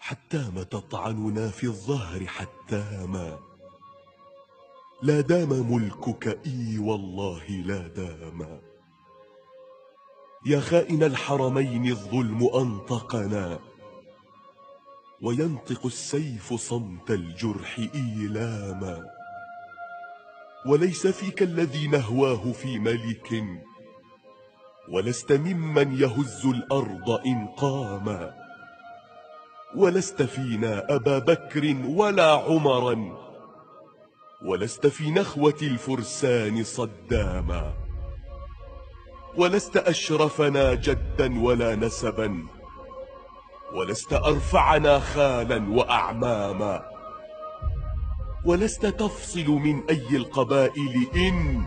حتام تطعننا في الظهر حتاما. لا دام ملكك إي والله لا دام. يا خائن الحرمين الظلم أنطقنا، وينطق السيف صمت الجرح إيلاما. وليس فيك الذي نهواه في ملك، ولست ممن يهز الأرض إن قاما. ولست فينا أبا بكر ولا عمرا، ولست في نخوة الفرسان صداما. ولست أشرفنا جدا ولا نسبا، ولست أرفعنا خالا وأعماما. ولست تفصل من أي القبائل إن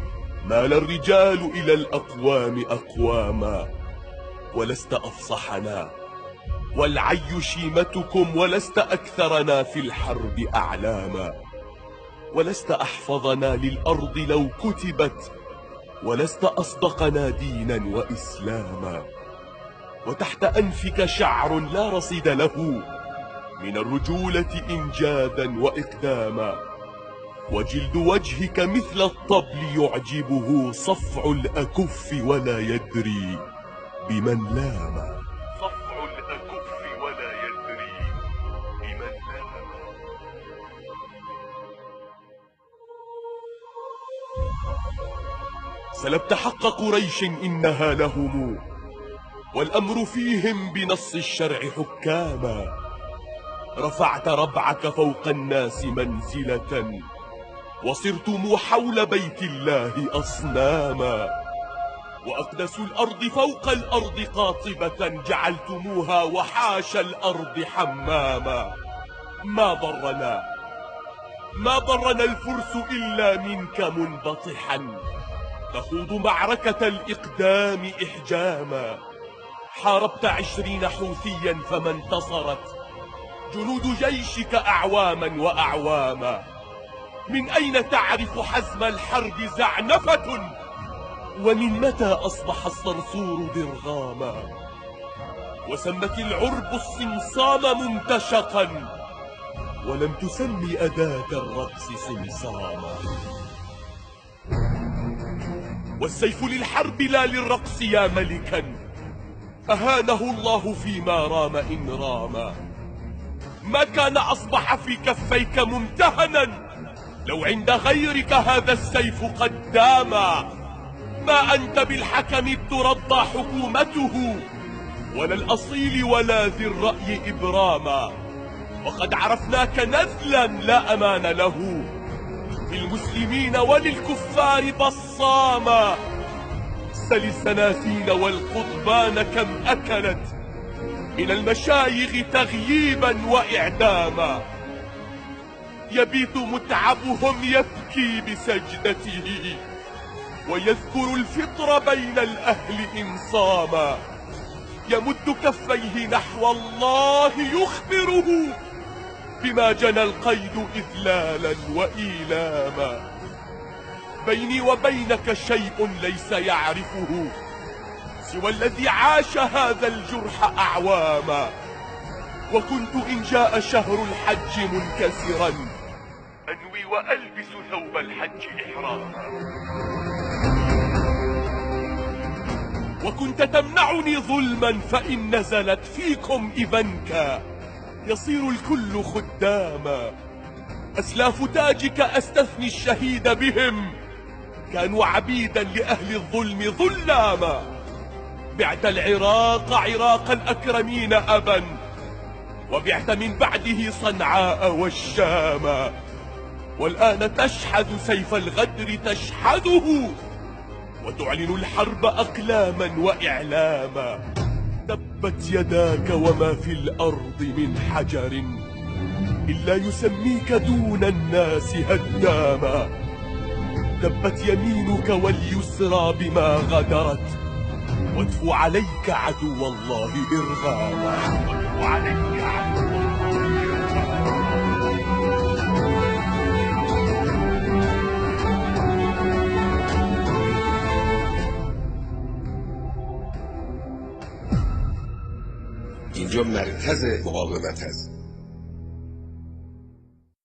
مال الرجال إلى الأقوام أقواما. ولست أفصحنا والعي شيمتكم، ولست أكثرنا في الحرب أعلاما. ولست أحفظنا للأرض لو كتبت، ولست أصدقنا دينا وإسلاما. وتحت أنفك شعر لا رصيد له من الرجولة إنجادا وإقداما. وجلد وجهك مثل الطبل يعجبه صفع الأكف ولا يدري بمن لاما. صفع الأكف ولا يدري بمن لاما. سلبت حق قريش إنها لهم، والأمر فيهم بنص الشرع حكاما. رفعت ربعك فوق الناس منزلة، وصرتم حول بيت الله أصناما. وأقدس الأرض فوق الأرض قاطبة جعلتموها وحاش الأرض حماما. ما ضرنا الفرس إلا منك منبطحا، تخوض معركة الإقدام إحجاما. حاربت 20 حوثيا فما انتصرت جنود جيشك أعواما وأعواما. من أين تعرف حزم الحرب زعنفة، ومن متى أصبح الصرصور ضرغاما. وسمت العرب الصمصام ممتشقا، ولم تسمي أداة الرقص صمصاما. والسيف للحرب لا للرقص يا ملكا، أهانه الله فيما رام إن راما. ما كان أصبح في كفيك ممتهنا، لو عند غيرك هذا السيف قد داما. ما أنت بالحكم ترضى حكومته، ولا الأصيل ولا ذي الرأي إبراما. وقد عرفناك نذلا لا أمان له، للمسلمين وللكفار بصاما. سل السناسين والقضبان كم أكلت من المشايخ تغييبا وإعداما. يبيت متعبهم يبكي بسجدته، ويذكر الفطر بين الأهل إن صاما. يمد كفيه نحو الله يخبره بما جنى القيد إذلالا وإيلاما. بيني وبينك شيء ليس يعرفه سوى الذي عاش هذا الجرح أعواما. وكنت إن جاء شهر الحج منكسرا أنوي وألبس ثوب الحج إحراما. وكنت تمنعني ظلما، فإن نزلت فيكم إبنكا يصير الكل خداما. أسلاف تاجك أستثني الشهيد بهم، كانوا عبيدا لأهل الظلم ظلاما. بعت العراق عراق الأكرمين أبا، وبعت من بعده صنعاء والشاما. والآن تشحذ سيف الغدر تشحذه، وتعلن الحرب أقلاما وإعلاما. تبت يداك وما في الأرض من حجر إلا يسميك دون الناس هداما. تبت يمينك واليسرى بما غدرت، وادفو عليك عدو الله إرغاما. وادفو عليك عدو الله اینجا مرکز مقاومت هست.